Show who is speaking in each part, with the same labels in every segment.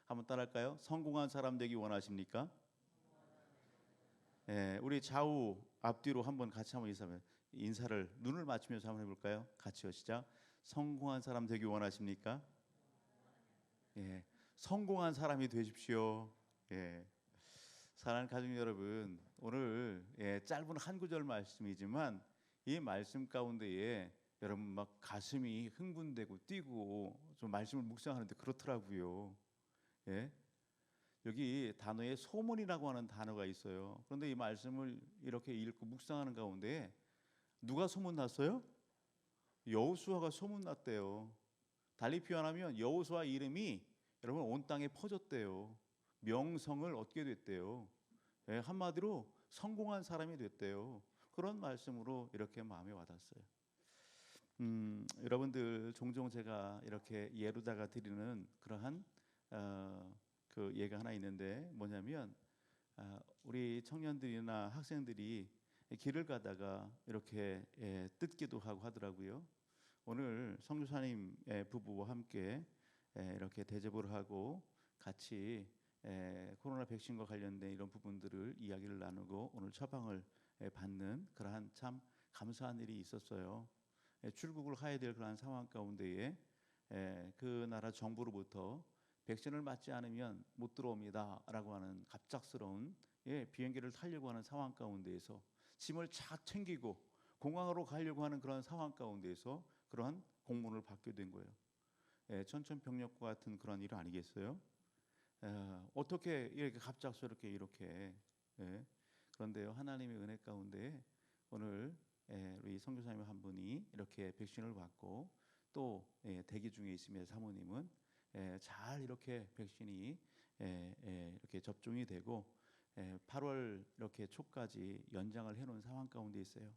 Speaker 1: 한번 따라할까요? 성공한 사람 되기 원하십니까? 예, 우리 좌우 앞뒤로 한번 같이 한번 인사를 눈을 맞추면서 한번 해볼까요? 같이요, 시작. 성공한 사람 되기 원하십니까? 예, 성공한 사람이 되십시오. 예, 사랑하는 가족 여러분, 오늘 짧은 한 구절 말씀이지만 이 말씀 가운데에 여러분 막 가슴이 흥분되고 뛰고 좀 말씀을 묵상하는데 그렇더라고요. 예, 여기 단어에 소문이라고 하는 단어가 있어요. 그런데 이 말씀을 이렇게 읽고 묵상하는 가운데 누가 소문났어요? 여호수아가 소문났대요. 달리 표현하면 여호수아 이름이 여러분 온 땅에 퍼졌대요. 명성을 얻게 됐대요. 예, 한마디로 성공한 사람이 됐대요. 그런 말씀으로 이렇게 마음에 와닿았어요. 여러분들 종종 제가 이렇게 예로다가 드리는 그러한 그 예가 하나 있는데 뭐냐면 우리 청년들이나 학생들이 길을 가다가 이렇게 뜯기도 하고 하더라고요. 오늘 성교사님 부부와 함께 이렇게 대접을 하고 같이 코로나 백신과 관련된 이런 부분들을 이야기를 나누고 오늘 처방을 받는 그러한 참 감사한 일이 있었어요. 출국을 해야 될 그러한 상황 가운데에 그 나라 정부로부터 백신을 맞지 않으면 못 들어옵니다라고 하는 갑작스러운 비행기를 타려고 하는 상황 가운데에서 짐을 차 챙기고 공항으로 가려고 하는 그런 상황 가운데에서 그러한 공문을 받게 된 거예요. 천천병력과 같은 그런 일 아니겠어요? 어떻게 이렇게 갑작스럽게 이렇게 그런데요 하나님의 은혜 가운데 오늘 우리 선교사님 한 분이 이렇게 백신을 받고 또 대기 중에 있으며 사모님은 잘 이렇게 백신이 이렇게 접종이 되고 8월 이렇게 초까지 연장을 해놓은 상황 가운데 있어요.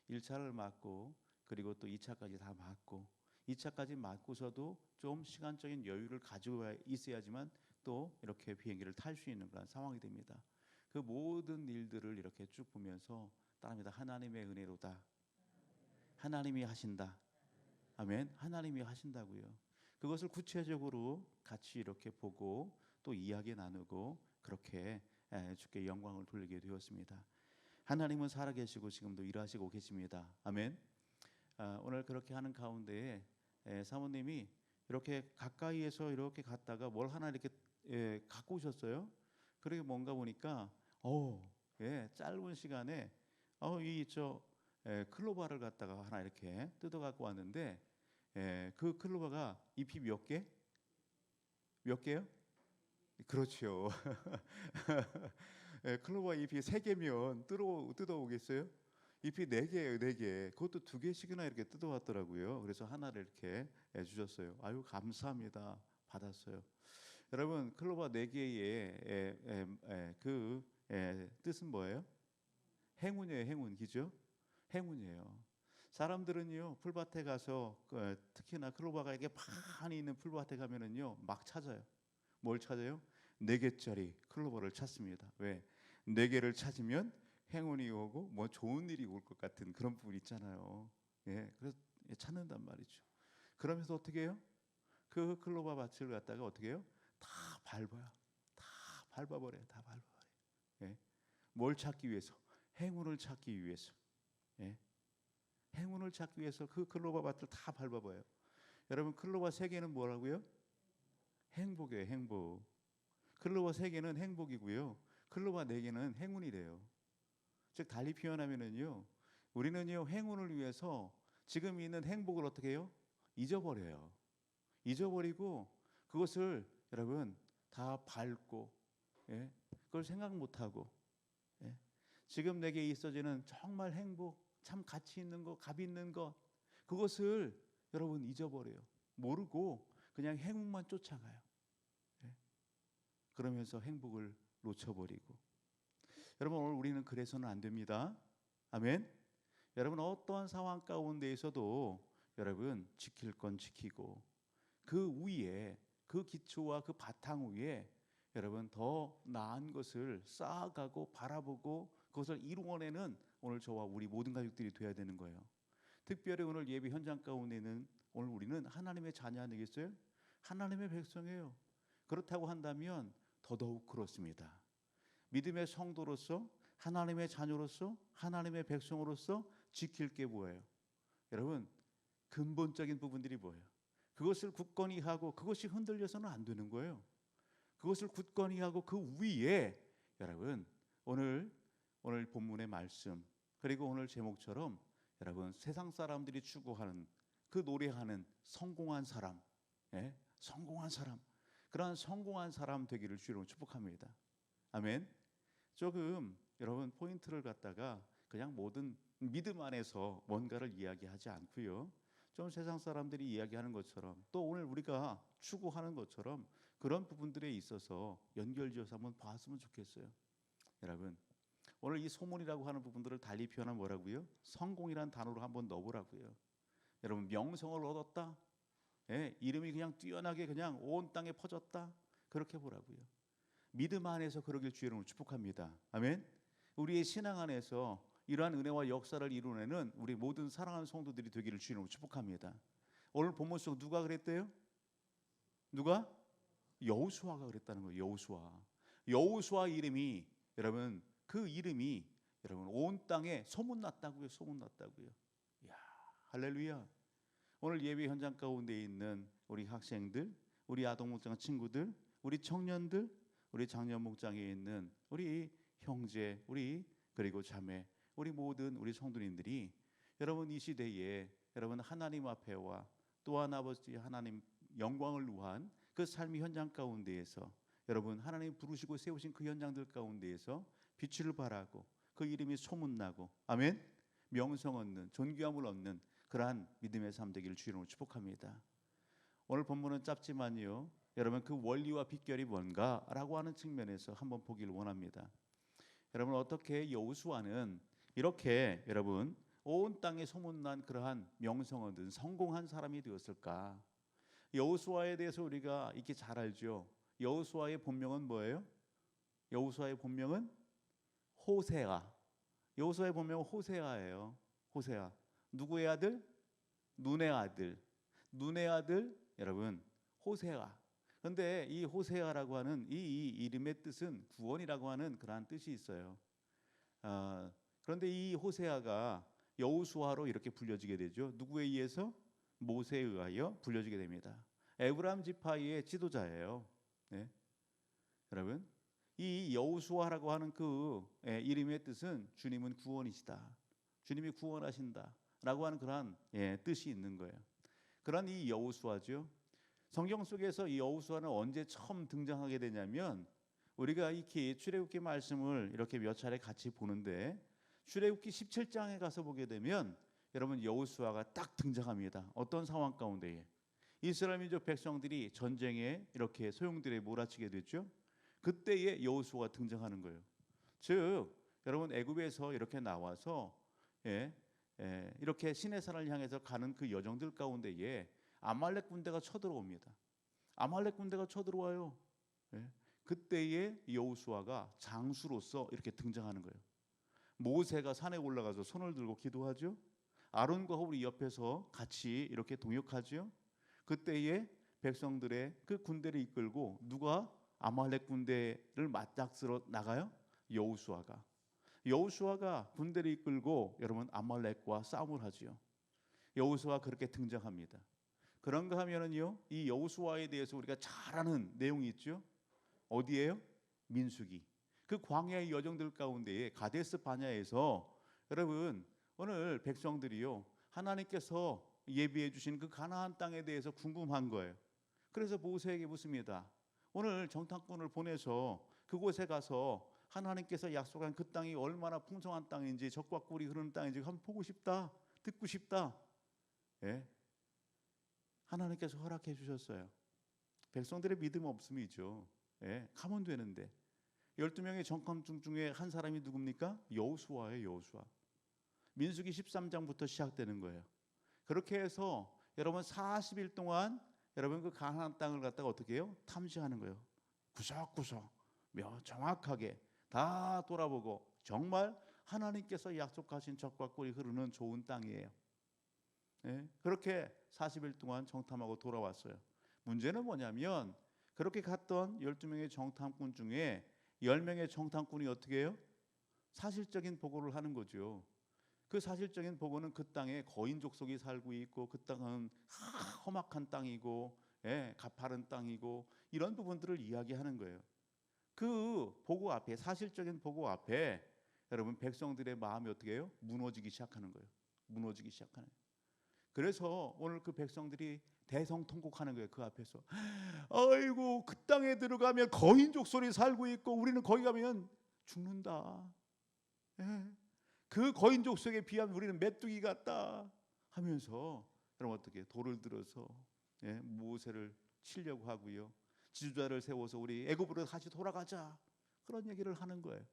Speaker 1: 1차를 맞고 그리고 또 2차까지 다 맞고 2차까지 맞고서도 좀 시간적인 여유를 가지고 있어야지만 또 이렇게 비행기를 탈 수 있는 그런 상황이 됩니다. 그 모든 일들을 이렇게 쭉 보면서 따릅니다. 하나님의 은혜로다. 하나님이 하신다. 아멘. 하나님이 하신다고요. 그것을 구체적으로 같이 이렇게 보고 또 이야기 나누고 그렇게 주께 영광을 돌리게 되었습니다. 하나님은 살아계시고 지금도 일하시고 계십니다. 아멘. 오늘 그렇게 하는 가운데에 사모님이 이렇게 가까이에서 이렇게 갔다가 뭘 하나 이렇게 갖고 오셨어요. 그렇게 뭔가 보니까 짧은 시간에 이저 클로바를 갖다가 하나 이렇게 뜯어 갖고 왔는데 그 클로바가 잎이 몇 개? 몇 개요? 그렇죠. 클로바 잎이 3개면 뜯어 오겠어요? 잎이 4개예요, 4개. 그것도 2개씩이나 이렇게 뜯어 왔더라고요. 그래서 하나를 이렇게 주셨어요. 아유, 감사합니다. 받았어요. 여러분, 클로바 4개의 그 뜻은 뭐예요? 행운이에요, 행운. 그죠? 행운이에요. 사람들은요 풀밭에 가서 특히나 클로바가 이게 많이 있는 풀밭에 가면은요 막 찾아요. 뭘 찾아요? 4개짜리 클로버를 찾습니다. 왜? 4개를 찾으면 행운이 오고 뭐 좋은 일이 올 것 같은 그런 부분 있잖아요. 그래서 찾는단 말이죠. 그러면서 어떻게 해요? 그 클로버 밭을 갖다가 어떻게 해요? 다 밟아요. 다 밟아버려요. 다 밟아버려요. 뭘 찾기 위해서? 행운을 찾기 위해서. 행운을 찾기 위해서 그 클로버 밭을 다 밟아봐요. 여러분 클로버 3개는 뭐라고요? 행복이에요. 행복. 클로버 3개는 행복이고요. 클로버 4개는 행운이래요. 즉 달리 표현하면은요, 우리는요 행운을 위해서 지금 있는 행복을 어떻게 해요? 잊어버려요. 잊어버리고 그것을 여러분 다 밟고 그걸 생각 못하고 지금 내게 있어지는 정말 행복, 참 가치 있는 것, 값 있는 것 그것을 여러분 잊어버려요. 모르고 그냥 행운만 쫓아가요. 그러면서 행복을 놓쳐버리고 여러분 오늘 우리는 그래서는 안 됩니다. 아멘. 여러분 어떠한 상황 가운데에서도 여러분 지킬 건 지키고 그 위에 그 기초와 그 바탕 위에 여러분 더 나은 것을 쌓아가고 바라보고 그것을 이루어내는 오늘 저와 우리 모든 가족들이 되어야 되는 거예요. 특별히 오늘 예배 현장 가운데는 오늘 우리는 하나님의 자녀 아니겠어요? 하나님의 백성이에요. 그렇다고 한다면 더더욱 그렇습니다. 믿음의 성도로서, 하나님의 자녀로서, 하나님의 백성으로서 지킬 게 뭐예요? 여러분, 근본적인 부분들이 뭐예요? 그것을 굳건히 하고 그것이 흔들려서는 안 되는 거예요. 그것을 굳건히 하고 그 위에 여러분 오늘 본문의 말씀 그리고 오늘 제목처럼 여러분 세상 사람들이 추구하는 그 노래하는 성공한 사람, 예? 성공한 사람, 그러한 성공한 사람 되기를 주로 축복합니다. 아멘. 조금 여러분 포인트를 갖다가 그냥 모든 믿음 안에서 뭔가를 이야기하지 않고요. 좀 세상 사람들이 이야기하는 것처럼 또 오늘 우리가 추구하는 것처럼 그런 부분들에 있어서 연결지어서 한번 봤으면 좋겠어요. 여러분 오늘 이 소문이라고 하는 부분들을 달리 표현하면 뭐라고요? 성공이라는 단어로 한번 넣어보라고요. 여러분 명성을 얻었다, 예, 이름이 그냥 뛰어나게 그냥 온 땅에 퍼졌다, 그렇게 보라고요. 믿음 안에서 그러길 주의 이름으로 축복합니다. 아멘. 우리의 신앙 안에서 이러한 은혜와 역사를 이루내는 우리 모든 사랑하는 성도들이 되기를 주의 이름으로 축복합니다. 오늘 본문 속 누가 그랬대요? 누가? 여호수아가 그랬다는 거예요. 여호수아 이름이 여러분 그 이름이 여러분 온 땅에 소문났다고요. 소문났다고요. 이야, 할렐루야. 오늘 예배 현장 가운데 있는 우리 학생들, 우리 아동 목장 친구들, 우리 청년들, 우리 장년 목장에 있는 우리 형제, 우리 그리고 자매, 우리 모든 우리 성도님들이 여러분 이 시대에 여러분 하나님 앞에와 또한 아버지 하나님 영광을 위한 그 삶의 현장 가운데에서 여러분 하나님 부르시고 세우신 그 현장들 가운데에서 빛을 발하고 그 이름이 소문나고 아멘, 명성 얻는 존귀함을 얻는 그러한 믿음의 삶 되기를 주님으로 축복합니다. 오늘 본문은 짧지만요 여러분 그 원리와 비결이 뭔가라고 하는 측면에서 한번 보기를 원합니다. 여러분 어떻게 여호수아는 이렇게 여러분 온 땅에 소문난 그러한 명성 얻은 성공한 사람이 되었을까? 여호수아에 대해서 우리가 이렇게 잘 알죠. 여호수아의 본명은 뭐예요? 여호수아의 본명은 호세아. 여호수아의 본명은 호세아예요. 호세아. 누구의 아들? 눈의 아들. 눈의 아들 여러분 호세아. 그런데 이 호세아라고 하는 이 이름의 뜻은 구원이라고 하는 그러한 뜻이 있어요. 그런데 이 호세아가 여호수아로 이렇게 불려지게 되죠. 누구에 의해서? 모세에 의하여 불려지게 됩니다. 에브라임 지파의 지도자예요. 네. 여러분 이 여호수아라고 하는 그 이름의 뜻은 주님은 구원이시다, 주님이 구원하신다라고 하는 그러한 뜻이 있는 거예요. 그런 이 여호수아죠. 성경 속에서 이 여호수아는 언제 처음 등장하게 되냐면 우리가 이렇게 출애굽기 말씀을 이렇게 몇 차례 같이 보는데 출애굽기 17장에 가서 보게 되면 여러분 여호수아가 딱 등장합니다. 어떤 상황 가운데에 이스라엘 민족 백성들이 전쟁에 이렇게 소용돌이에 몰아치게 됐죠. 그때에 여호수아가 등장하는 거예요. 즉 여러분 애굽에서 이렇게 나와서 이렇게 시내산을 향해서 가는 그 여정들 가운데에 아말렉 군대가 쳐들어옵니다. 아말렉 군대가 쳐들어와요. 그때에 여호수아가 장수로서 이렇게 등장하는 거예요. 모세가 산에 올라가서 손을 들고 기도하죠. 아론과 홀이 옆에서 같이 이렇게 동역하죠. 그때에 백성들의 그 군대를 이끌고 누가 아말렉 군대를 맞닥뜨려 나가요? 여호수아가 군대를 이끌고 여러분 아말렉과 싸움을 하지요. 여호수아가 그렇게 등장합니다. 그런가 하면은요 이 여호수아에 대해서 우리가 잘 아는 내용이 있죠. 어디예요? 민수기. 그 광야의 여정들 가운데에 가데스 바냐에서 여러분 오늘 백성들이요 하나님께서 예비해 주신 그 가나안 땅에 대해서 궁금한 거예요. 그래서 모세에게 묻습니다. 오늘 정탐꾼을 보내서 그곳에 가서 하나님께서 약속한 그 땅이 얼마나 풍성한 땅인지 젖과 꿀이 흐르는 땅인지 한번 보고 싶다, 듣고 싶다. 하나님께서 허락해 주셨어요. 백성들의 믿음 없음이죠. 가면 되는데 12명의 정탐꾼 중에 한 사람이 누굽니까? 여호수아예요. 여호수아. 민수기 13장부터 시작되는 거예요. 그렇게 해서 여러분 40일 동안 여러분 그 가나안 땅을 갖다가 어떻게 해요? 탐지하는 거예요. 구석구석 정확하게 다 돌아보고 정말 하나님께서 약속하신 젖과 꿀이 흐르는 좋은 땅이에요. 그렇게 40일 동안 정탐하고 돌아왔어요. 문제는 뭐냐면 그렇게 갔던 12명의 정탐꾼 중에 10명의 정탐꾼이 어떻게 해요? 사실적인 보고를 하는 거죠. 그 사실적인 보고는 그 땅에 거인 족속이 살고 있고 그 땅은 험악한 땅이고 가파른 땅이고 이런 부분들을 이야기하는 거예요. 그 보고 앞에, 사실적인 보고 앞에 여러분 백성들의 마음이 어떻게 해요? 무너지기 시작하는 거예요. 무너지기 시작하는 거예요. 그래서 오늘 그 백성들이 대성통곡하는 거예요. 그 앞에서 아이고 그 땅에 들어가면 거인족 소리 살고 있고 우리는 거기 가면 죽는다. 예. 그 거인족 속에 비하면 우리는 메뚜기 같다 하면서 여러분 어떻게 돌을 들어서 모세를 치려고 하고요. 지주자를 세워서 우리 애굽으로 다시 돌아가자 그런 얘기를 하는 거예요.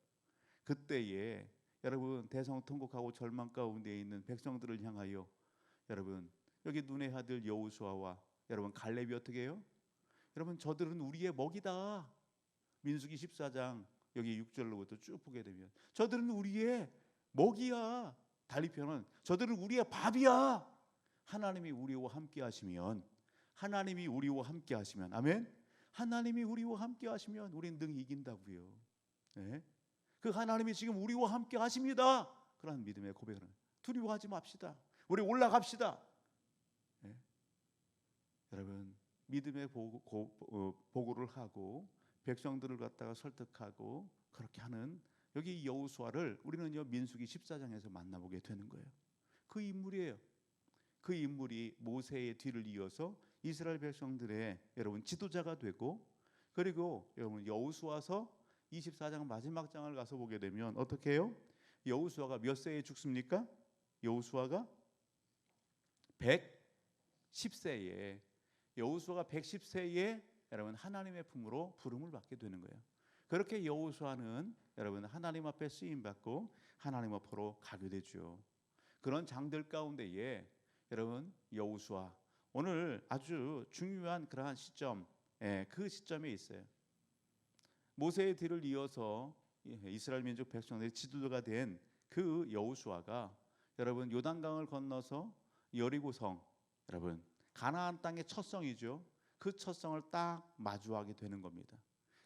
Speaker 1: 그때에 여러분 대성통곡하고 절망 가운데 있는 백성들을 향하여 여러분 여기 눈의 아들 여호수아와 여러분 갈렙이 어떻게 해요? 여러분 저들은 우리의 먹이다. 민수기 14장 여기 6절로부터 쭉 보게 되면 저들은 우리의 먹이야. 달리편은 저들은 우리의 밥이야. 하나님이 우리와 함께 하시면, 하나님이 우리와 함께 하시면, 아멘. 하나님이 우리와 함께 하시면 우리는 능 이긴다고요. 네? 그 하나님이 지금 우리와 함께 하십니다. 그런 믿음의 고백을 두려워하지 맙시다. 우리 올라갑시다. 네? 여러분 믿음의 보고를 하고 백성들을 갖다가 설득하고 그렇게 하는 여기 여호수아를 우리는요 민수기 14장에서 만나보게 되는 거예요. 그 인물이에요. 그 인물이 모세의 뒤를 이어서 이스라엘 백성들의 여러분 지도자가 되고, 그리고 여러분 여호수아서 24장 마지막 장을 가서 보게 되면 어떻게 해요? 여호수아가 몇 세에 죽습니까? 여호수아가 110세에, 여호수아가 110세에 여러분 하나님의 품으로 부름을 받게 되는 거예요. 그렇게 여호수아는 여러분 하나님 앞에 쓰임 받고 하나님 앞으로 가게 되죠. 그런 장들 가운데에 여러분 여호수아 오늘 아주 중요한 그러한 시점, 그 시점에 있어요. 모세의 뒤를 이어서 이스라엘 민족 백성들의 지도자가 된 그 여호수아가 여러분 요단강을 건너서 여리고성, 여러분 가나안 땅의 첫 성이죠. 그 첫 성을 딱 마주하게 되는 겁니다.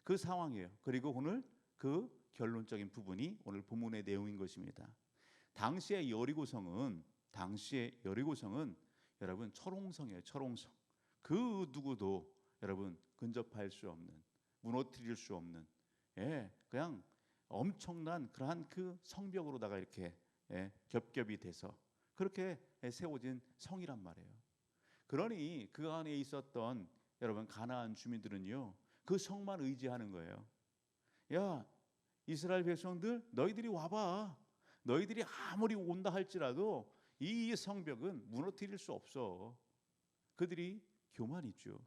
Speaker 1: 그 상황이에요. 그리고 오늘 그 결론적인 부분이 오늘 본문의 내용인 것입니다. 당시의 여리고성은 여러분 철옹성이에요. 철옹성. 그 누구도 여러분 근접할 수 없는, 무너뜨릴 수 없는, 그냥 엄청난 그러한 그 성벽으로다가 이렇게 겹겹이 돼서 그렇게 세워진 성이란 말이에요. 그러니 그 안에 있었던 여러분 가나안 주민들은요 그 성만 의지하는 거예요. 야 이스라엘 백성들 너희들이 와봐. 너희들이 아무리 온다 할지라도 이 성벽은 무너뜨릴 수 없어. 그들이 교만이죠.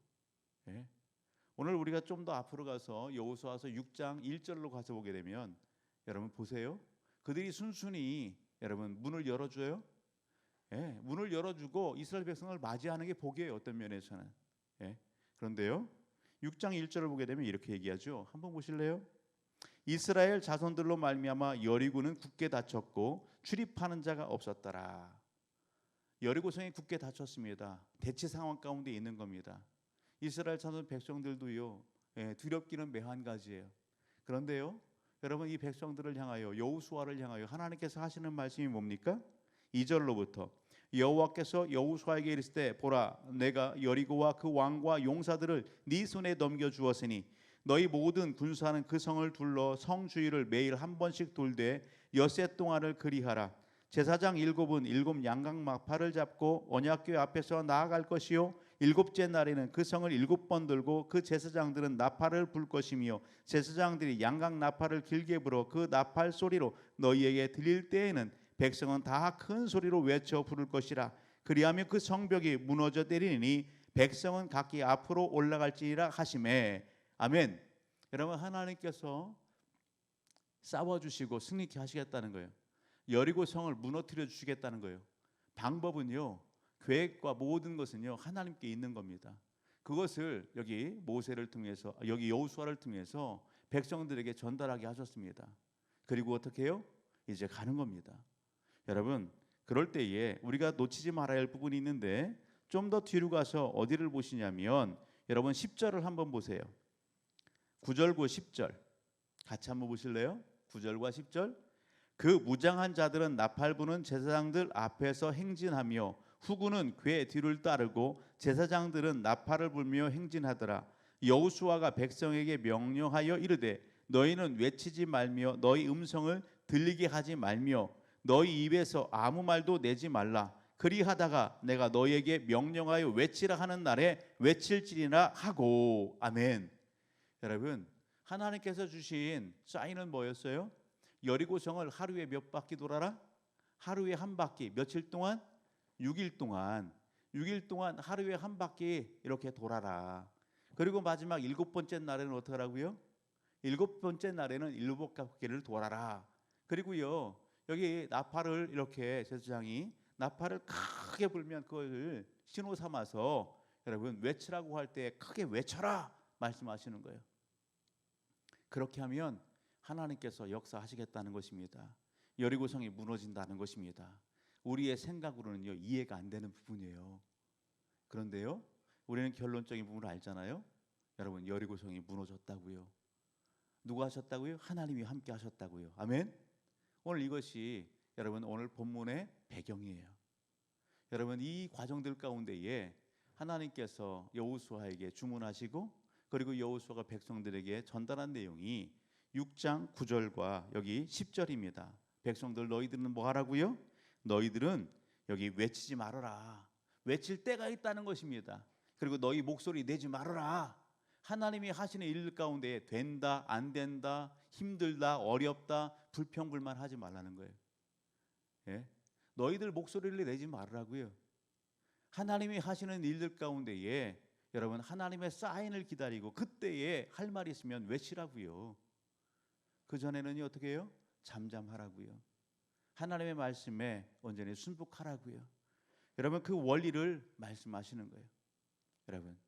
Speaker 1: 오늘 우리가 좀 더 앞으로 가서 여호수아서 6장 1절로 가서 보게 되면 여러분 보세요. 그들이 순순히 여러분 문을 열어줘요. 문을 열어주고 이스라엘 백성을 맞이하는 게 복이에요. 어떤 면에서는. 그런데요 6장 1절을 보게 되면 이렇게 얘기하죠. 한번 보실래요? 이스라엘 자손들로 말미암아 여리고는 굳게 닫혔고 출입하는 자가 없었더라. 여리고성이 굳게 닫혔습니다. 대치 상황 가운데 있는 겁니다. 이스라엘 자손 백성들도요 두렵기는 매한 가지예요. 그런데요 여러분 이 백성들을 향하여 여호수아를 향하여 하나님께서 하시는 말씀이 뭡니까? 2절로부터 여호와께서 여호수아에게 이르시되 보라 내가 여리고와 그 왕과 용사들을 네 손에 넘겨 주었으니 너희 모든 군사는 그 성을 둘러 성 주위를 매일 한 번씩 돌되 엿새 동안을 그리하라. 제사장 7은 7 양각 나팔을 잡고 언약궤 앞에서 나아갈 것이요 일곱째 날에는 그 성을 7번 돌고 그 제사장들은 나팔을 불 것이며 제사장들이 양각 나팔을 길게 불어 그 나팔 소리로 너희에게 들릴 때에는 백성은 다 큰 소리로 외쳐 부를 것이라. 그리하면 그 성벽이 무너져 내리니 백성은 각기 앞으로 올라갈지니라 하시매. 아멘. 여러분 하나님께서 싸워주시고 승리케 하시겠다는 거예요. 여리고 성을 무너뜨려 주시겠다는 거예요. 방법은요 계획과 모든 것은요 하나님께 있는 겁니다. 그것을 여기 모세를 통해서 여기 여호수아를 통해서 백성들에게 전달하게 하셨습니다. 그리고 어떻게 해요? 이제 가는 겁니다. 여러분 그럴 때에 우리가 놓치지 말아야 할 부분이 있는데 좀 더 뒤로 가서 어디를 보시냐면 여러분 10절을 한번 보세요. 9절과 10절 같이 한번 보실래요? 9절과 10절. 그 무장한 자들은 나팔 부는 제사장들 앞에서 행진하며 후군은 궤 뒤를 따르고 제사장들은 나팔을 불며 행진하더라. 여호수아가 백성에게 명령하여 이르되 너희는 외치지 말며 너희 음성을 들리게 하지 말며 너희 입에서 아무 말도 내지 말라. 그리하다가 내가 너희에게 명령하여 외치라 하는 날에 외칠지니라 하고. 아멘. 여러분, 하나님께서 주신 사인은 뭐였어요? 여리고성을 하루에 몇 바퀴 돌아라? 하루에 한 바퀴. 며칠 동안? 6일 동안. 6일 동안 하루에 한 바퀴 이렇게 돌아라. 그리고 마지막 7번째 날에는 어떻게 하라고요? 7번째 날에는 7바퀴를 돌아라. 그리고요, 여기 나팔을 이렇게 제사장이 나팔을 크게 불면 그걸 신호 삼아서 여러분 외치라고 할 때 크게 외쳐라 말씀하시는 거예요. 그렇게 하면 하나님께서 역사하시겠다는 것입니다. 여리고성이 무너진다는 것입니다. 우리의 생각으로는요 이해가 안 되는 부분이에요. 그런데요 우리는 결론적인 부분을 알잖아요. 여러분 여리고성이 무너졌다고요. 누가 하셨다고요? 하나님이 함께 하셨다고요. 아멘. 오늘 이것이 여러분 오늘 본문의 배경이에요. 여러분 이 과정들 가운데에 하나님께서 여호수아에게 주문하시고 그리고 여호수아가 백성들에게 전달한 내용이 6장 9절과 여기 10절입니다. 백성들 너희들은 뭐 하라고요? 너희들은 여기 외치지 말아라. 외칠 때가 있다는 것입니다. 그리고 너희 목소리 내지 말아라. 하나님이 하시는 일 가운데 된다 안 된다 힘들다 어렵다 불평불만하지 말라는 거예요. 예? 너희들 목소리를 내지 말으라고요. 하나님이 하시는 일들 가운데에 여러분 하나님의 사인을 기다리고 그때에 할 말이 있으면 외치라고요. 그 전에는요 어떻게 해요? 잠잠하라고요. 하나님의 말씀에 온전히 순복하라고요. 여러분 그 원리를 말씀하시는 거예요. 여러분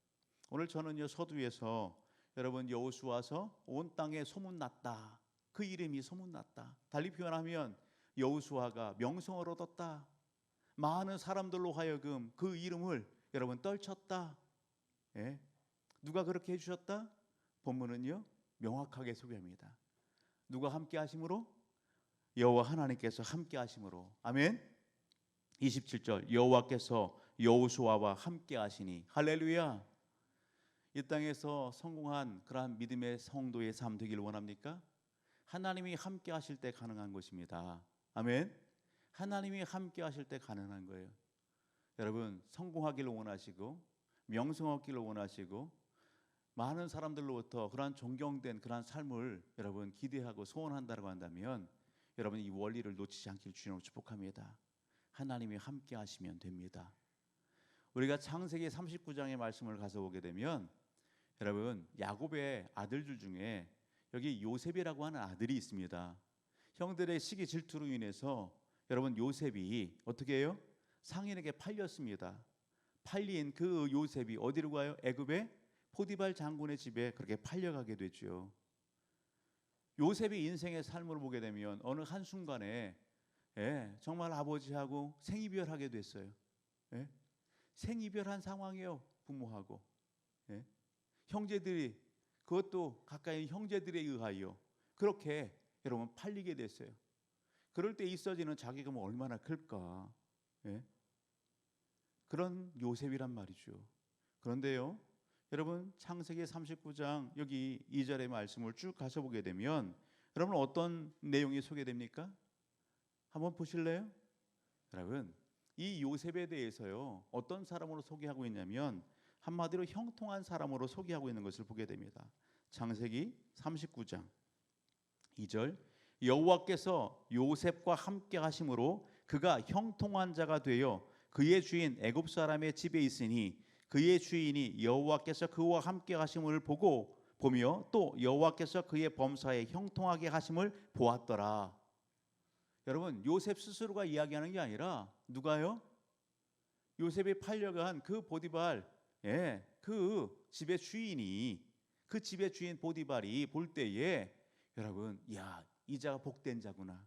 Speaker 1: 오늘 저는요 서두에서 여러분 여호수아서 온 땅에 소문났다. 그 이름이 소문났다. 달리 표현하면 여호수아가 명성을 얻었다. 많은 사람들로 하여금 그 이름을 여러분 떨쳤다. 예? 누가 그렇게 해주셨다? 본문은요 명확하게 소개합니다. 누가 함께 하심으로? 여호와 하나님께서 함께 하심으로. 아멘. 27절 여호와께서 여호수아와 함께 하시니. 할렐루야. 이 땅에서 성공한 그러한 믿음의 성도의 삶 되길 원합니까? 하나님이 함께 하실 때 가능한 것입니다. 아멘. 하나님이 함께 하실 때 가능한 거예요. 여러분 성공하기를 원하시고 명성 얻기를 원하시고 많은 사람들로부터 그러한 존경된 그러한 삶을 여러분 기대하고 소원한다고 한다면 여러분 이 원리를 놓치지 않기를 주님으로 축복합니다. 하나님이 함께 하시면 됩니다. 우리가 창세기 39장의 말씀을 가서 보게 되면 여러분 야곱의 아들들 중에 여기 요셉이라고 하는 아들이 있습니다. 형들의 시기 질투로 인해서 여러분 요셉이 어떻게 해요? 상인에게 팔렸습니다. 팔린 그 요셉이 어디로 가요? 애굽의 포디발 장군의 집에 그렇게 팔려가게 되죠. 요셉의 인생의 삶을 보게 되면 어느 한순간에 정말 아버지하고 생이별하게 됐어요. 생이별한 상황이에요. 부모하고. 형제들이 그것도 가까이 형제들에 의하여 그렇게 여러분 팔리게 됐어요. 그럴 때 있어지는 자괴감은 얼마나 클까. 그런 요셉이란 말이죠. 그런데요 여러분 창세기 39장 여기 2절의 말씀을 쭉 가서 보게 되면 여러분 어떤 내용이 소개됩니까? 한번 보실래요? 여러분 이 요셉에 대해서요 어떤 사람으로 소개하고 있냐면 한마디로 형통한 사람으로 소개하고 있는 것을 보게 됩니다. 창세기 39장 2절 여호와께서 요셉과 함께 하심으로 그가 형통한 자가 되어 그의 주인 애굽 사람의 집에 있으니 그의 주인이 여호와께서 그와 함께 하심을 보며 또 여호와께서 그의 범사에 형통하게 하심을 보았더라. 여러분 요셉 스스로가 이야기하는 게 아니라 누가요? 요셉이 팔려간 그 보디발 그 집의 주인이 그 집의 주인 보디발이 볼 때에 여러분 야 이 자가 복된 자구나.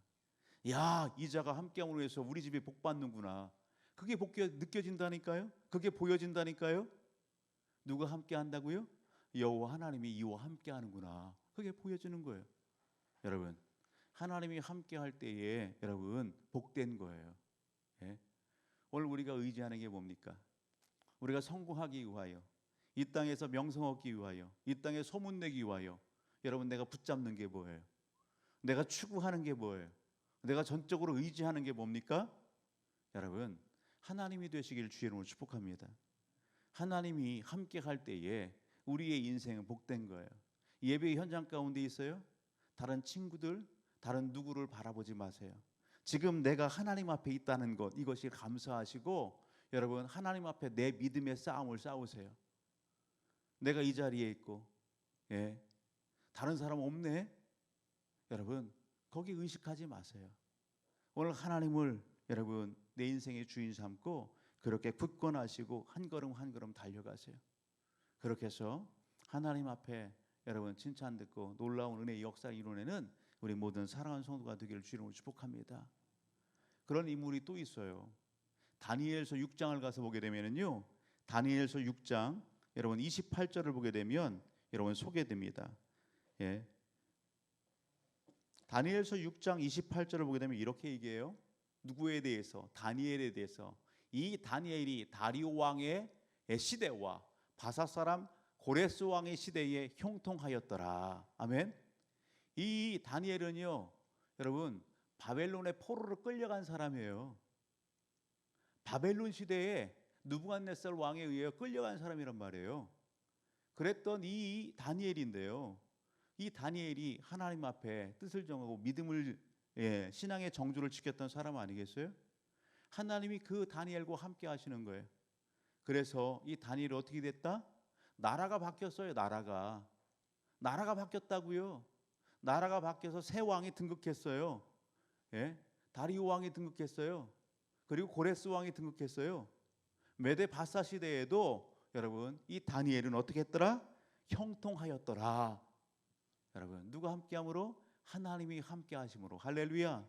Speaker 1: 야 이 자가 함께함으로 해서 우리 집이 복 받는구나. 그게 느껴진다니까요. 그게 보여진다니까요. 누가 함께 한다고요? 여호와 하나님이 이와 함께 하는구나. 그게 보여주는 거예요. 여러분, 하나님이 함께 할 때에 여러분 복된 거예요. 예? 오늘 우리가 의지하는 게 뭡니까? 우리가 성공하기 위하여, 이 땅에서 명성 얻기 위하여, 이 땅에 소문내기 위하여, 여러분 내가 붙잡는 게 뭐예요? 내가 추구하는 게 뭐예요? 내가 전적으로 의지하는 게 뭡니까? 여러분, 하나님이 되시길 주의 이름으로 축복합니다. 하나님이 함께 할 때에 우리의 인생은 복된 거예요. 예배 현장 가운데 있어요? 다른 친구들, 다른 누구를 바라보지 마세요. 지금 내가 하나님 앞에 있다는 것, 이것이 감사하시고 여러분 하나님 앞에 내 믿음의 싸움을 싸우세요. 내가 이 자리에 있고 다른 사람 없네? 여러분 거기 의식하지 마세요. 오늘 하나님을 여러분 내 인생의 주인 삼고 그렇게 굳건하시고 한 걸음 한 걸음 달려가세요. 그렇게 해서 하나님 앞에 여러분 칭찬 듣고 놀라운 은혜의 역사를 이루내는 우리 모든 사랑하는 성도가 되기를 주님으로 축복합니다. 그런 인물이 또 있어요. 다니엘서 6장을 가서 보게 되면은요, 다니엘서 6장 여러분 28절을 보게 되면 여러분 소개됩니다. 다니엘서 6장 28절을 보게 되면 이렇게 얘기해요. 누구에 대해서? 다니엘에 대해서. 이 다니엘이 다리오 왕의 시대와 바사 사람 고레스 왕의 시대에 형통하였더라. 아멘. 이 다니엘은요, 여러분 바벨론의 포로로 끌려간 사람이에요. 바벨론 시대에 느부갓네살 왕에 의해 끌려간 사람이란 말이에요. 그랬던 이 다니엘인데요, 이 다니엘이 하나님 앞에 뜻을 정하고 믿음을 신앙의 정주를 지켰던 사람 아니겠어요? 하나님이 그 다니엘과 함께 하시는 거예요. 그래서 이 다니엘이 어떻게 됐다? 나라가 바뀌었어요. 나라가 바뀌었다고요. 나라가 바뀌어서 새 왕이 등극했어요. 다리오 왕이 등극했어요. 그리고 고레스 왕이 등극했어요. 메데 바사 시대에도 여러분 이 다니엘은 어떻게 했더라? 형통하였더라. 여러분 누가 함께함으로? 하나님이 함께하심으로. 할렐루야.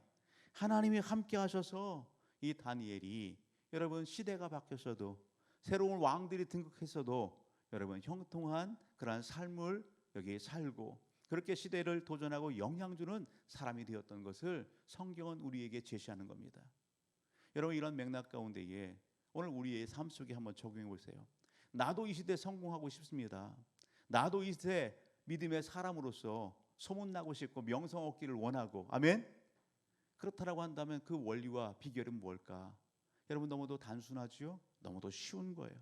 Speaker 1: 하나님이 함께하셔서 이 다니엘이 여러분 시대가 바뀌었어도 새로운 왕들이 등극했어도 여러분 형통한 그러한 삶을 여기 살고 그렇게 시대를 도전하고 영향 주는 사람이 되었던 것을 성경은 우리에게 제시하는 겁니다. 여러분 이런 맥락 가운데에 오늘 우리의 삶 속에 한번 적용해 보세요. 나도 이 시대에 성공하고 싶습니다. 나도 이 시대 믿음의 사람으로서 소문나고 싶고 명성 얻기를 원하고, 아멘? 그렇다라고 한다면 그 원리와 비결은 뭘까? 여러분 너무도 단순하지요? 너무도 쉬운 거예요.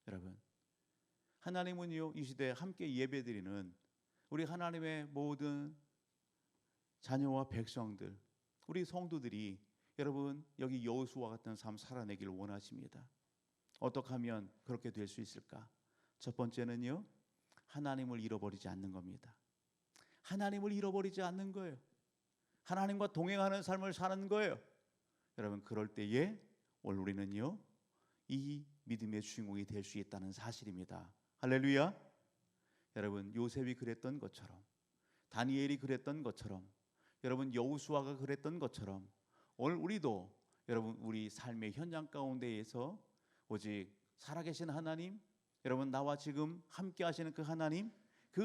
Speaker 1: 여러분 하나님은요 이 시대에 함께 예배드리는 우리 하나님의 모든 자녀와 백성들, 우리 성도들이 여러분 여기 여호수아와 같은 삶 살아내기를 원하십니다. 어떻게 하면 그렇게 될 수 있을까? 첫 번째는요, 하나님을 잃어버리지 않는 겁니다. 하나님을 잃어버리지 않는 거예요. 하나님과 동행하는 삶을 사는 거예요. 여러분 그럴 때에 오늘 우리는요 이 믿음의 주인공이 될 수 있다는 사실입니다. 할렐루야. 여러분 요셉이 그랬던 것처럼, 다니엘이 그랬던 것처럼, 여러분 여호수아가 그랬던 것처럼 오늘 우리도 여러분 우리 삶의 현장 가운데에서 오직 살아계신 하나님, 여러분 나와 지금 함께 하시는 그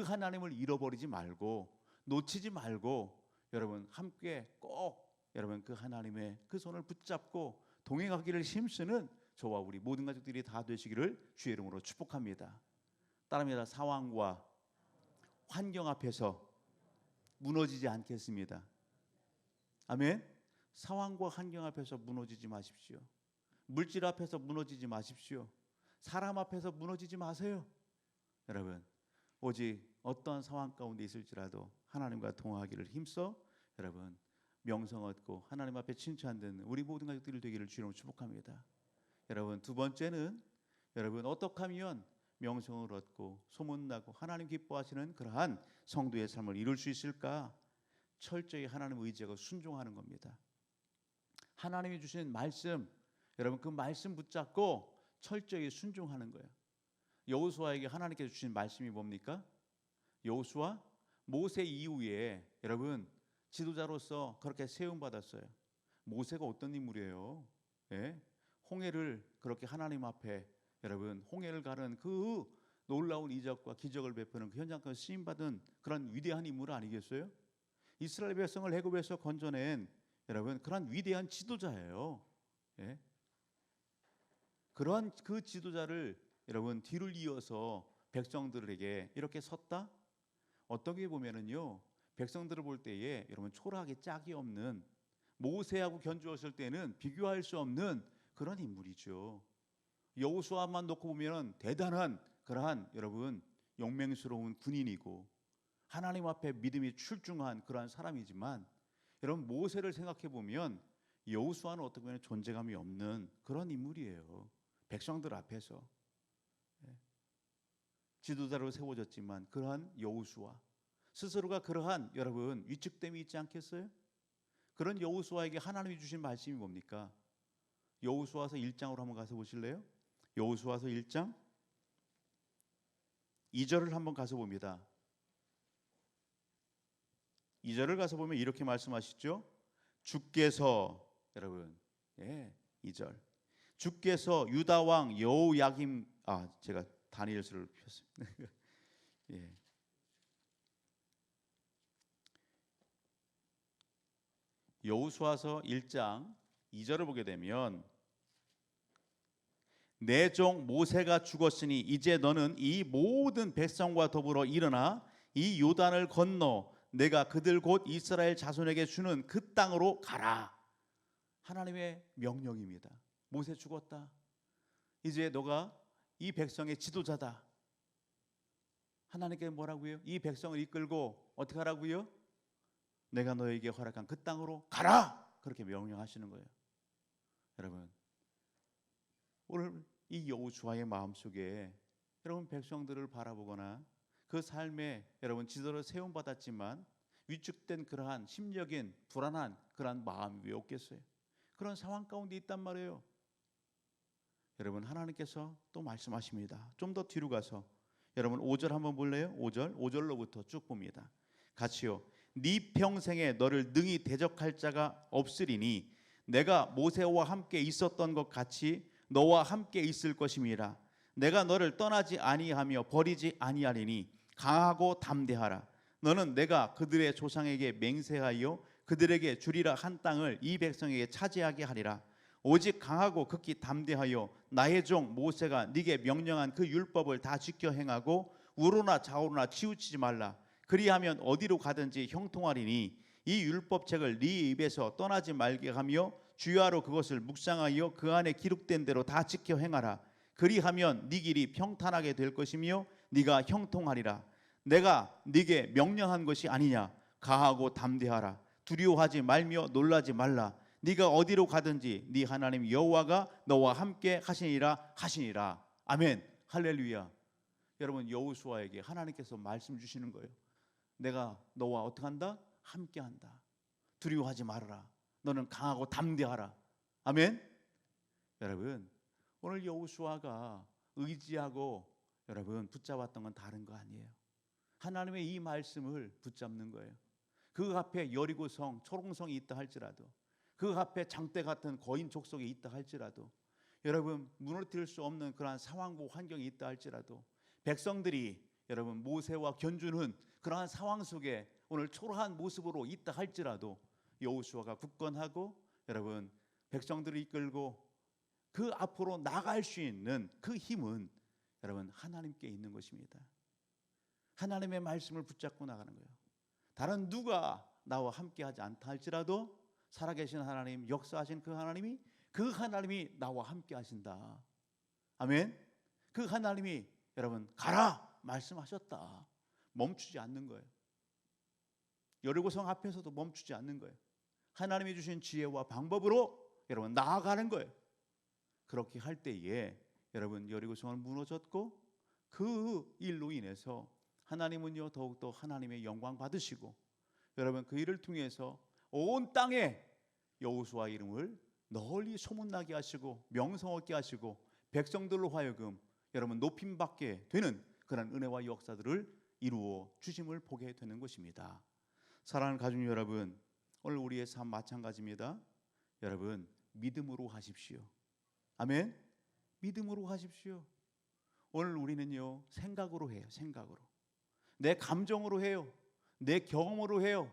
Speaker 1: 하나님을 잃어버리지 말고 놓치지 말고 여러분 함께 꼭 여러분 그 하나님의 그 손을 붙잡고 동행하기를 힘쓰는 저와 우리 모든 가족들이 다 되시기를 주의 이름으로 축복합니다. 따릅니다. 상황과 환경 앞에서 무너지지 않겠습니다. 아멘. 상황과 환경 앞에서 무너지지 마십시오. 물질 앞에서 무너지지 마십시오. 사람 앞에서 무너지지 마세요. 여러분 오직 어떠한 상황 가운데 있을지라도 하나님과 동행하기를 힘써 여러분 명성 얻고 하나님 앞에 칭찬되는 우리 모든 가족들이 되기를 주님으로 축복합니다. 여러분 두 번째는 여러분 어떻게 하면 명성을 얻고 소문나고 하나님 기뻐하시는 그러한 성도의 삶을 이룰 수 있을까? 철저히 하나님 의지하고 순종하는 겁니다. 하나님이 주신 말씀, 여러분 그 말씀 붙잡고 철저히 순종하는 거예요. 여호수아에게 하나님께서 주신 말씀이 뭡니까? 여호수아 모세 이후에 여러분 지도자로서 그렇게 세움 받았어요. 모세가 어떤 인물이에요? 홍해를 그렇게 하나님 앞에 여러분 홍해를 가른 그 놀라운 이적과 기적을 베푸는 그 현장까지 쓰임 받은 그런 위대한 인물 아니겠어요? 이스라엘 백성을 애굽에서 건져낸 여러분 그런 위대한 지도자예요. 예? 그러한 그 지도자를 여러분 뒤를 이어서 백성들에게 이렇게 섰다? 어떻게 보면은요 백성들을 볼 때에 여러분 초라하게 짝이 없는 모세하고 견주었을 때는 비교할 수 없는 그런 인물이죠. 여호수아만 놓고 보면 대단한 그러한 여러분 용맹스러운 군인이고 하나님 앞에 믿음이 출중한 그러한 사람이지만 여러분 모세를 생각해 보면 여호수아는 어떻게 보면 존재감이 없는 그런 인물이에요. 백성들 앞에서 지도자로 세워졌지만 그러한 여호수아 스스로가 그러한 여러분 위축됨이 있지 않겠어요? 그런 여호수아에게 하나님이 주신 말씀이 뭡니까? 여호수아서 1장으로 한번 가서 보실래요? 여호수아서 1장 2절을 한번 가서 봅니다. 2절을 가서 보면 이렇게 말씀하시죠. 주께서 여러분 2절 주께서 유다 왕 여호야김 제가 다니엘서를 폈습니다. 여호수아서 1장 2절을 보게 되면 내 종 모세가 죽었으니 이제 너는 이 모든 백성과 더불어 일어나 이 요단을 건너 내가 그들 곧 이스라엘 자손에게 주는 그 땅으로 가라. 하나님의 명령입니다. 모세 죽었다. 이제 너가 이 백성의 지도자다. 하나님께 뭐라고요? 이 백성을 이끌고 어떻게 하라고요? 내가 너에게 허락한 그 땅으로 가라. 그렇게 명령하시는 거예요. 여러분 오늘 이 여호수아의 마음속에 여러분 백성들을 바라보거나 그 삶에 여러분 지도를 세움받았지만 위축된 그러한 심적인 불안한 그러한 마음이 왜 없겠어요? 그런 상황 가운데 있단 말이에요. 여러분 하나님께서 또 말씀하십니다. 좀 더 뒤로 가서 여러분 5절 한번 볼래요? 5절로부터 쭉 봅니다. 같이요. 네 평생에 너를 능히 대적할 자가 없으리니 내가 모세와 함께 있었던 것 같이 너와 함께 있을 것임이라. 내가 너를 떠나지 아니하며 버리지 아니하리니 강하고 담대하라. 너는 내가 그들의 조상에게 맹세하여 그들에게 주리라 한 땅을 이 백성에게 차지하게 하리라. 오직 강하고 극히 담대하여 나의 종 모세가 네게 명령한 그 율법을 다 지켜 행하고 우로나 좌우로나 치우치지 말라. 그리하면 어디로 가든지 형통하리니 이 율법책을 네 입에서 떠나지 말게 하며 주야로 그것을 묵상하여 그 안에 기록된 대로 다 지켜 행하라. 그리하면 네 길이 평탄하게 될 것이며 네가 형통하리라. 내가 네게 명령한 것이 아니냐. 가하고 담대하라. 두려워하지 말며 놀라지 말라. 네가 어디로 가든지 네 하나님 여호와가 너와 함께 하시니라 하시니라. 아멘. 할렐루야. 여러분 여호수아에게 하나님께서 말씀 주시는 거예요. 내가 너와 어떻게 한다? 함께 한다. 두려워하지 말아라. 너는 강하고 담대하라. 아멘. 여러분 오늘 여호수아가 의지하고 여러분 붙잡았던 건 다른 거 아니에요. 하나님의 이 말씀을 붙잡는 거예요. 그 앞에 여리고성 초롱성이 있다 할지라도 그 앞에 장대 같은 거인 족속이 있다 할지라도 여러분 무너뜨릴 수 없는 그러한 상황과 환경이 있다 할지라도 백성들이 여러분 모세와 견주는 그러한 상황 속에 오늘 초라한 모습으로 있다 할지라도 여호수아가 굳건하고 여러분 백성들을 이끌고 그 앞으로 나갈 수 있는 그 힘은 여러분 하나님께 있는 것입니다. 하나님의 말씀을 붙잡고 나가는 거예요. 다른 누가 나와 함께하지 않다 할지라도 살아계신 하나님, 역사하신 그 하나님이 나와 함께하신다. 아멘. 그 하나님이 여러분 가라 말씀하셨다. 멈추지 않는 거예요. 여리고성 앞에서도 멈추지 않는 거예요. 하나님이 주신 지혜와 방법으로 여러분 나아가는 거예요. 그렇게 할 때에 여러분 여리고성은 무너졌고 그 일로 인해서 하나님은요 더욱더 하나님의 영광 받으시고 여러분 그 일을 통해서 온 땅에 여호수아 이름을 널리 소문나게 하시고 명성 얻게 하시고 백성들로 하여금 여러분 높임받게 되는 그런 은혜와 역사들을 이루어 주심을 보게 되는 것입니다. 사랑하는 가족 여러분, 오늘 우리의 삶 마찬가지입니다. 여러분 믿음으로 하십시오. 아멘. 믿음으로 하십시오. 오늘 우리는요 생각으로 해요. 생각으로. 내 감정으로 해요. 내 경험으로 해요.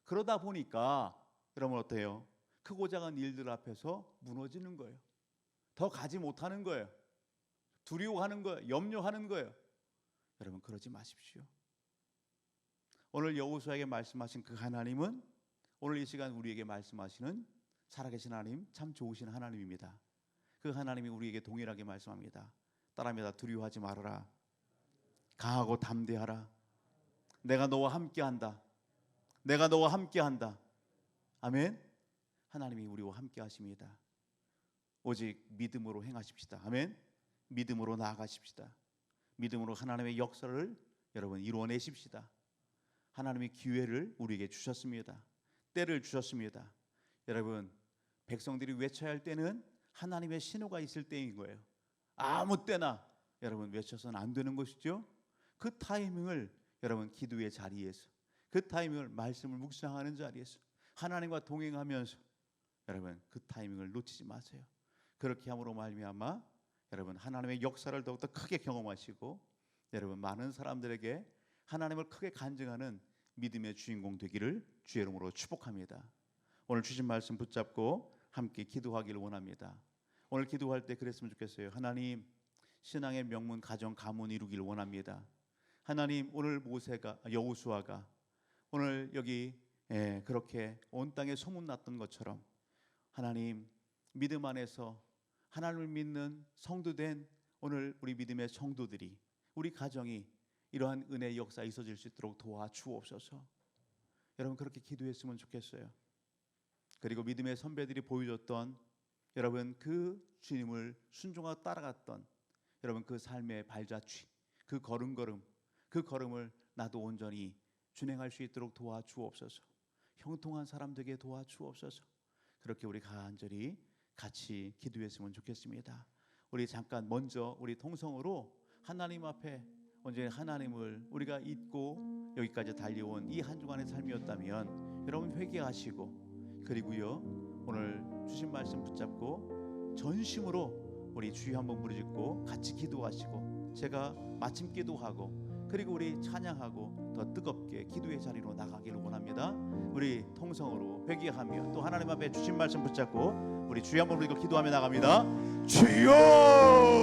Speaker 1: 그러다 보니까 여러분 어때요? 크고 작은 일들 앞에서 무너지는 거예요. 더 가지 못하는 거예요. 두려워하는 거예요. 염려하는 거예요. 여러분 그러지 마십시오. 오늘 여호수아에게 말씀하신 그 하나님은 오늘 이 시간 우리에게 말씀하시는 살아계신 하나님, 참 좋으신 하나님입니다. 그 하나님이 우리에게 동일하게 말씀합니다. 따라합니다. 두려워하지 말아라. 강하고 담대하라. 내가 너와 함께한다. 내가 너와 함께한다. 아멘. 하나님이 우리와 함께 하십니다. 오직 믿음으로 행하십시다. 아멘. 믿음으로 나아가십시다. 믿음으로 하나님의 역사를 여러분 이루어내십시다. 하나님의 기회를 우리에게 주셨습니다. 때를 주셨습니다. 여러분 백성들이 외쳐야 할 때는 하나님의 신호가 있을 때인 거예요. 아무 때나 여러분 외쳐서는 안 되는 것이죠. 그 타이밍을 여러분 기도의 자리에서, 그 타이밍을 말씀을 묵상하는 자리에서 하나님과 동행하면서 여러분 그 타이밍을 놓치지 마세요. 그렇게 함으로 말미암아 여러분 하나님의 역사를 더욱더 크게 경험하시고 여러분 많은 사람들에게 하나님을 크게 간증하는 믿음의 주인공 되기를 주의 이름으로 축복합니다. 오늘 주신 말씀 붙잡고 함께 기도하기를 원합니다. 오늘 기도할 때 그랬으면 좋겠어요. 하나님, 신앙의 명문 가정 가문 이루기를 원합니다. 하나님, 오늘 여호수아가 오늘 여기 그렇게 온 땅에 소문났던 것처럼 하나님 믿음 안에서 하나님을 믿는 성도된 오늘 우리 믿음의 성도들이, 우리 가정이 이러한 은혜의 역사에 있어질 수 있도록 도와주옵소서. 여러분 그렇게 기도했으면 좋겠어요. 그리고 믿음의 선배들이 보여줬던 여러분 그 주님을 순종하고 따라갔던 여러분 그 삶의 발자취, 그 걸음걸음, 그 걸음을 나도 온전히 준행할 수 있도록 도와주옵소서. 형통한 사람 되게 도와주옵소서. 그렇게 우리 간절히 같이 기도했으면 좋겠습니다. 우리 잠깐 먼저 우리 통성으로 하나님 앞에 언제 하나님을 우리가 잊고 여기까지 달려온 이 한 주간의 삶이었다면 여러분 회개하시고, 그리고요 오늘 주신 말씀 붙잡고 전심으로 우리 주여 한번 부르짖고 같이 기도하시고 제가 마침 기도하고 그리고 우리 찬양하고 더 뜨겁게 기도의 자리로 나가기를 원합니다. 우리 통성으로 회개하며 또 하나님 앞에 주신 말씀 붙잡고 우리 주여 한번 부르짖고 기도하며 나갑니다. 주여!